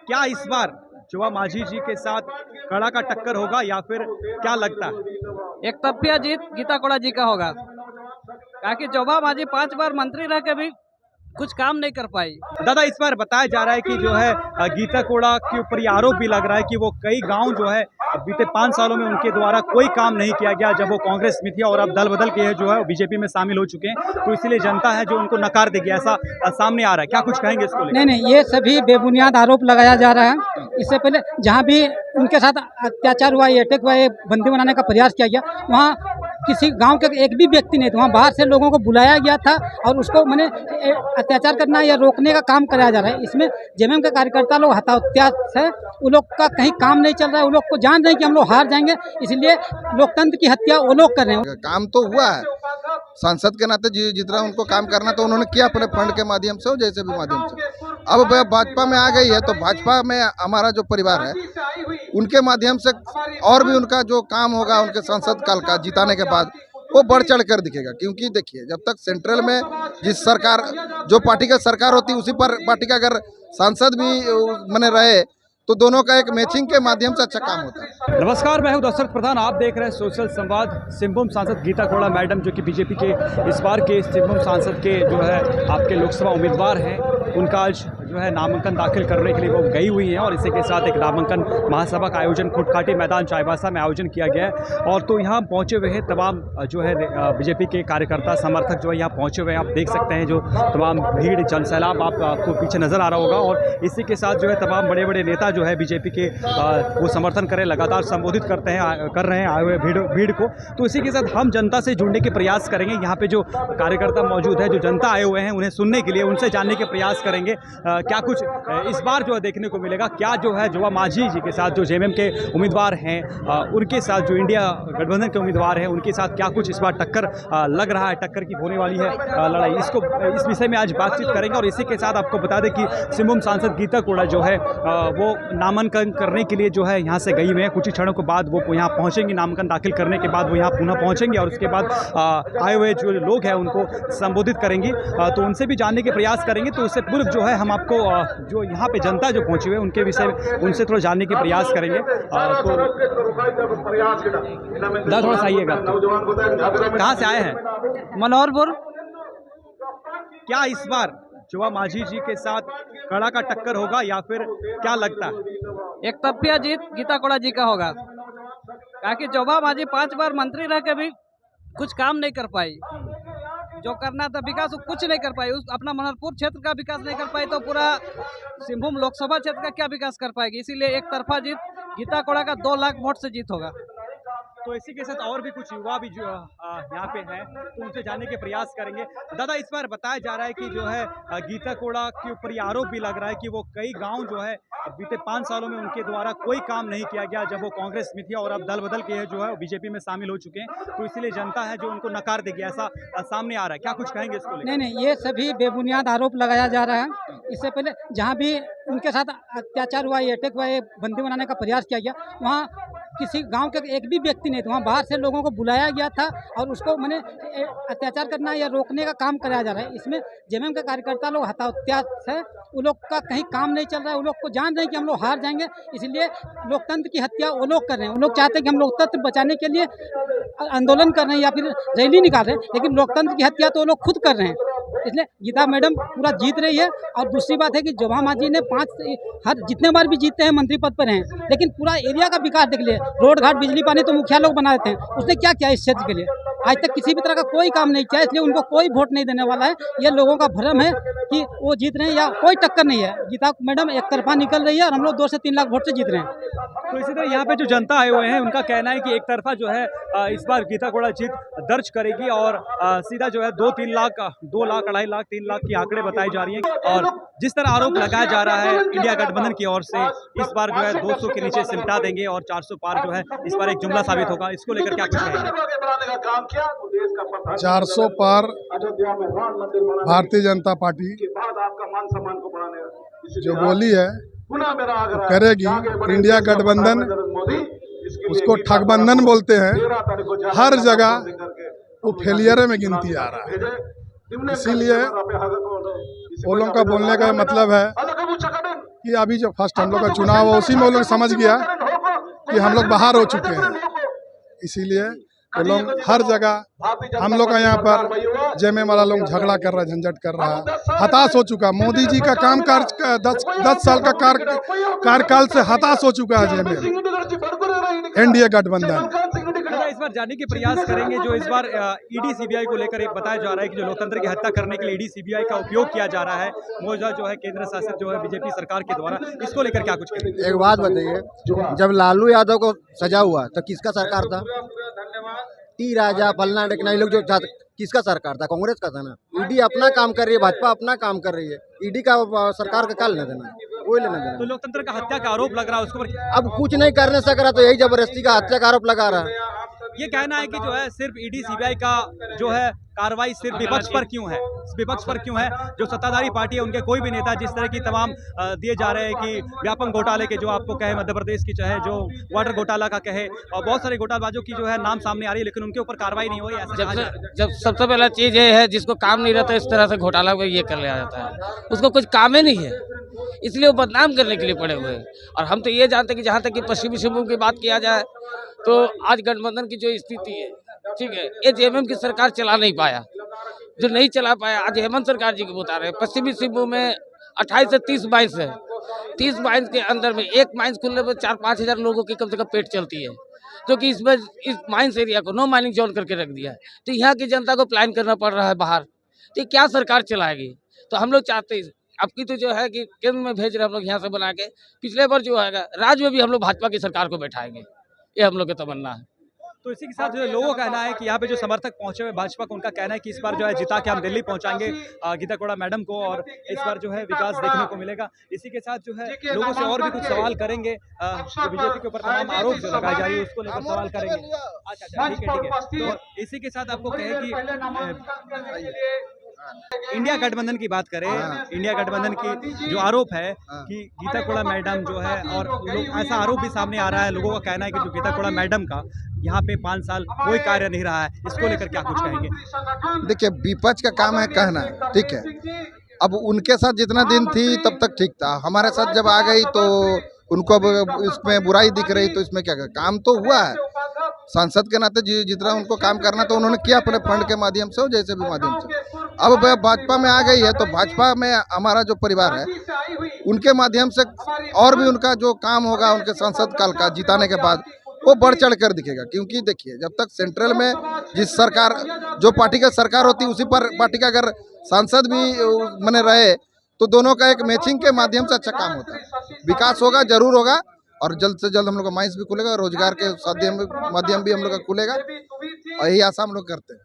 क्या इस बार जोवा मांझी जी के साथ कड़ा का टक्कर होगा या फिर क्या लगता है? एक तरफिया जीत गीता कोड़ा जी का होगा। ताकि जोबा मांझी 5 बार मंत्री रह के भी कुछ काम नहीं कर पाई। दादा इस बार बताया जा रहा है कि जो है गीता कोड़ा के ऊपर ये आरोप भी लग रहा है कि वो कई गांव जो है बीते 5 सालों में उनके द्वारा कोई काम नहीं किया गया जब वो कांग्रेस में थी और अब दल बदल के जो है बीजेपी में शामिल हो चुके हैं, तो इसीलिए जनता है जो उनको नकार देगी, ऐसा सामने आ रहा है। क्या कुछ कहेंगे इसको लेकर? नहीं, ये सभी बेबुनियाद आरोप लगाया जा रहा है। इससे पहले जहाँ भी उनके साथ अत्याचार हुआ, ये अटैक हुआ, ये बंदी बनाने का प्रयास किया गया, वहाँ किसी गांव के एक भी व्यक्ति नहीं था। वहाँ बाहर से लोगों को बुलाया गया था और उसको मैंने अत्याचार करना या रोकने का काम कराया जा रहा है। इसमें जेएमएम के कार्यकर्ता लोग हताहत है, वो लोग का कहीं काम नहीं चल रहा है। वो लोग को जान रहे हैं कि हम लोग हार जाएंगे, इसलिए लोकतंत्र की हत्या वो लोग कर रहे हैं। काम तो हुआ है, सांसद के नाते जितना उनको काम करना तो उन्होंने किया अपने फंड के माध्यम से, जैसे भी माध्यम से। अब भाजपा में आ गई है तो भाजपा में हमारा जो परिवार है उनके माध्यम से और भी उनका जो काम होगा उनके सांसद काल का जिताने के बाद वो बढ़ चढ़ कर दिखेगा। क्योंकि देखिए, जब तक सेंट्रल में जिस सरकार जो पार्टी का सरकार होती है उसी पर पार्टी का अगर सांसद भी बने रहे तो दोनों का एक मैचिंग के माध्यम से अच्छा काम होता है। नमस्कार, मैं हूं दशरथ प्रधान, आप देख रहे हैं सोशल संवाद। सिंहभूम सांसद गीता कोड़ा मैडम जो कि बीजेपी के इस बार के सिंहभूम सांसद के जो है आपके लोकसभा उम्मीदवार हैं, उनका आज जो है नामांकन दाखिल करने के लिए वो गई हुई हैं और इसी के साथ एक नामांकन महासभा का आयोजन खुटखाटी मैदान चाईबासा में आयोजन किया गया है। और तो यहाँ पहुँचे हुए हैं तमाम जो है बीजेपी के कार्यकर्ता समर्थक जो है यहाँ पहुँचे हुए हैं। आप देख सकते हैं जो तमाम भीड़ जनसैलाब आपको पीछे नज़र आ रहा होगा। और इसी के साथ जो है तमाम बड़े बड़े नेता जो है बीजेपी के वो समर्थन करें, लगातार संबोधित कर रहे हैं आए हुए भीड़ को। तो इसी के साथ हम जनता से जुड़ने के प्रयास करेंगे। यहाँ पे जो कार्यकर्ता मौजूद है, जो जनता आए हुए हैं, उन्हें सुनने के लिए, उनसे जानने के प्रयास करेंगे क्या कुछ इस बार जो है देखने को मिलेगा। क्या जो है जोवा मांझी जी के साथ जो जेएमएम के उम्मीदवार हैं, उनके साथ जो इंडिया गठबंधन के उम्मीदवार हैं, उनके साथ क्या कुछ इस बार टक्कर लग रहा है, टक्कर की होने वाली है लड़ाई, इस विषय में आज बातचीत करेंगे। और इसी के साथ आपको बता दें कि सिंहभूम सांसद गीता कोड़ा जो है वो नामांकन करने के लिए जो है यहाँ से गई हुई हैं। कुछ ही क्षणों के बाद वो यहाँ पहुँचेंगी, नामांकन दाखिल करने के बाद वो यहाँ पुनः पहुँचेंगे और उसके बाद आए हुए जो लोग हैं उनको संबोधित करेंगी। तो उनसे भी जानने के प्रयास करेंगे। तो उससे पूर्व जो है हम आपको जो यहाँ पे जनता जो पहुँची हुई है उनके विषय में उनसे थोड़ा जानने के प्रयास करेंगे। तो थोड़ा सा आइएगा, कहाँ से आए हैं? मनोहरपुर। क्या इस बार जोवा मांझी जी के साथ कड़ा का टक्कर होगा या फिर क्या लगता है? एक तरफिया जीत गीता कोड़ा जी का होगा। ताकि जोबा मांझी 5 बार मंत्री रह के भी कुछ काम नहीं कर पाई। जो करना था विकास वो कुछ नहीं कर पाई। उस अपना मनोहरपुर क्षेत्र का विकास नहीं कर पाई तो पूरा सिंहभूम लोकसभा क्षेत्र का क्या विकास कर पाएगी। इसीलिए एक तरफा जीत गीता कोड़ा का 2 लाख वोट से जीत होगा। तो इसी के साथ और भी कुछ युवा भी जो यहाँ पे हैं तो उनसे जानने के प्रयास करेंगे। दादा इस बार बताया जा रहा है कि जो है गीता कोड़ा के ऊपर ये आरोप भी लग रहा है कि वो कई गांव जो है बीते 5 सालों में उनके द्वारा कोई काम नहीं किया गया जब वो कांग्रेस में थी और अब दल बदल के जो है बीजेपी में शामिल हो चुके हैं, तो इसीलिए जनता है जो उनको नकार देगी, ऐसा सामने आ रहा है। क्या कुछ कहेंगे इसको लेकर? नहीं, ये सभी बेबुनियाद आरोप लगाया जा रहा है। इससे पहले जहाँ भी उनके साथ अत्याचार हुआ, ये अटैक हुआ, ये बंदी बनाने का प्रयास किया गया, वहाँ किसी गांव के एक भी व्यक्ति नहीं था। वहाँ बाहर से लोगों को बुलाया गया था और उसको मैंने अत्याचार करना या रोकने का काम कराया जा रहा है। इसमें जेएमएम के कार्यकर्ता लोग हताहत है, वो लोग का कहीं काम नहीं चल रहा है। वो लोग को जान रहे हैं कि हम लोग हार जाएंगे, इसलिए लोकतंत्र की हत्या वो लोग कर रहे हैं। वो लोग चाहते हैं कि हम लोकतंत्र बचाने के लिए आंदोलन कर रहे हैं या फिर रैली निकाल रहे हैं, लेकिन लोकतंत्र की हत्या तो वो लोग खुद कर रहे हैं। इसलिए गीता मैडम पूरा जीत रही है। और दूसरी बात है कि जोबा मांझी ने हर जितने बार भी जीतते हैं मंत्री पद पर हैं, लेकिन पूरा एरिया का विकास देख लिए, रोड घाट बिजली पानी तो मुखिया लोग बना देते हैं। उसने क्या किया इस क्षेत्र के लिए? आज तक किसी भी तरह का कोई काम नहीं किया, इसलिए उनको कोई वोट नहीं देने वाला है। ये लोगों का भ्रम है कि वो जीत रहे हैं या कोई टक्कर नहीं है। गीता मैडम एक तरफा निकल रही है और हम लोग 2 से 3 लाख वोट से जीत रहे हैं। तो इसी तरह यहाँ पे जो जनता आए हुए हैं उनका कहना है कि एक तरफा जो है इस बार गीता कोड़ा जीत दर्ज करेगी और सीधा जो है 2-3 लाख 2 लाख 2.5 लाख 3 लाख की आंकड़े बताई जा रही हैं। और जिस तरह आरोप लगाया जा रहा है इंडिया गठबंधन की ओर से, इस बार जो है 200 के नीचे सिमटा देंगे और 400 पार जो है इस बार एक जुमला साबित होगा। इसको लेकर क्या कुछ कहेंगे? 400 पार भारतीय जनता पार्टी जो बोली है तो करेगी। इंडिया गठबंधन उसको ठगबंधन बोलते हैं, हर जगह वो फेलियर में गिनती आ रहा है। इसीलिए वो लोगों का बोलने का मतलब है कि अभी जो फर्स्ट हम लोग का चुनाव है उसी में वो लोग समझ गया कि हम लोग बाहर हो चुके हैं, इसीलिए वो लोग हर जगह हम लोग का यहाँ पर जेएमएम वाला लोग झगड़ा कर रहा है, झंझट कर रहा है, हताश हो चुका। मोदी जी का काम काज 10 साल का कार्यकाल से हताश हो चुका है जेएमएम एनडीए गठबंधन। अच्छा, इस बार जानने के प्रयास करेंगे जो इस बार ईडी सीबीआई को लेकर एक बताया जा रहा है कि जो लोकतंत्र की हत्या करने के लिए ईडी सीबीआई का उपयोग किया जा रहा है मौजूदा जो है केंद्र शासित जो है बीजेपी सरकार के द्वारा, इसको लेकर क्या कुछ कहेंगे? एक बात बताइए, जब लालू यादव को सजा हुआ तो किसका सरकार था? टी राजा फलना ढकना ये लोग जो किसका सरकार था? कांग्रेस का था ना। ईडी अपना काम कर रही है, भाजपा अपना काम कर रही है, ईडी का सरकार का क्या लेना देना है? कोई लेना देना। तो लोकतंत्र का हत्या का आरोप लग रहा है उसके ऊपर अब कुछ नहीं करने सक रहा तो यही जबरदस्ती का हत्या का आरोप लगा रहा है। ये कहना है कि जो है सिर्फ ईडी सीबीआई का जो है कार्रवाई सिर्फ विपक्ष पर क्यों है, विपक्ष पर क्यों है? जो सत्ताधारी पार्टी है उनके कोई भी नेता जिस तरह की तमाम दिए जा रहे हैं कि व्यापक घोटाले के जो आपको कहे मध्य प्रदेश की चाहे जो वाटर घोटाला का कहे और बहुत सारे घोटालाबाजों की जो है नाम सामने आ रही है लेकिन उनके ऊपर कार्रवाई नहीं हो रही, ऐसा कहा जा रहा है। जब सबसे पहला चीज ये है जिसको काम नहीं रहता इस तरह से घोटाला को ये कर लिया जाता है, उसको कुछ काम ही नहीं है, इसलिए वो बदनाम करने के लिए पड़े हुए हैं। और हम तो ये जानते हैं कि जहाँ तक कि पश्चिमी सिंहभूम की बात किया जाए तो आज गठबंधन की जो स्थिति है, ठीक है, ये जेएमएम की सरकार चला नहीं पाया, जो नहीं चला पाया आज हेमंत सरकार जी को बता रहे हैं। पश्चिमी सिंहभूम में 28 से 30 माइंस है, 30 माइंस के अंदर में एक माइंस खुलने पर 4-5 हज़ार लोगों की कम से कम पेट चलती है, जो कि इसमें इस माइंस एरिया को नो माइनिंग जोन करके रख दिया है। तो यहाँ की जनता को प्लान करना पड़ रहा है बाहर, तो क्या सरकार चलाएगी? तो हम लोग चाहते हैं अब की तो जो है कि केंद्र में भेज रहे हैं हम लोग यहाँ से बना के, पिछले बार जो है राज्य में भी हम लोग भाजपा की सरकार को बैठाएंगे, ये हम लोग की तमन्ना है। तो इसी के साथ जो लोगों का कहना है कि यहाँ पे जो समर्थक पहुंचे हुए भाजपा को, उनका कहना है कि इस बार जो है जिता के हम दिल्ली पहुंचाएंगे गीता कोड़ा मैडम को और इस बार जो है विकास देखने को मिलेगा। इसी के साथ जो है लोगों से और भी कुछ सवाल करेंगे, जो बीजेपी के ऊपर तमाम आरोप जो लगाए जा रही है उसको लेकर सवाल करेंगे। अच्छा, ठीक है। तो इसी के साथ आपको कहे कि इंडिया गठबंधन की बात करें, इंडिया गठबंधन की जो आरोप है कि गीता कोड़ा मैडम जो है और लोग ऐसा आरोप भी सामने आ रहा है, लोगों का कहना है कि जो गीता कोड़ा मैडम का यहाँ पे 5 साल कोई कार्य नहीं रहा है, इसको लेकर क्या कुछ कहेंगे? देखिए, विपक्ष का काम है कहना, ठीक है। अब उनके साथ जितना दिन थी तब तक ठीक था, हमारे साथ जब आ गई तो उनको अब इसमें बुराई दिख रही, तो इसमें क्या काम तो हुआ है। सांसद के नाते जितना उनको काम करना तो उन्होंने किया अपने फंड के माध्यम से हो जैसे भी माध्यम से। अब भाजपा में आ गई है तो भाजपा में हमारा जो परिवार है उनके माध्यम से और भी उनका जो काम होगा उनके सांसद काल का जिताने के बाद वो बढ़ चढ़ कर दिखेगा। क्योंकि देखिए, जब तक सेंट्रल में जिस सरकार जो पार्टी का सरकार होती है उसी पर पार्टी का अगर सांसद भी बने रहे तो दोनों का एक मैचिंग के माध्यम से अच्छा काम होता है, विकास होगा, जरूर होगा। और जल्द से जल्द हम लोग का माइंस भी खुलेगा, रोजगार के माध्यम भी हम लोग का खुलेगा और यही आशा हम लोग करते हैं।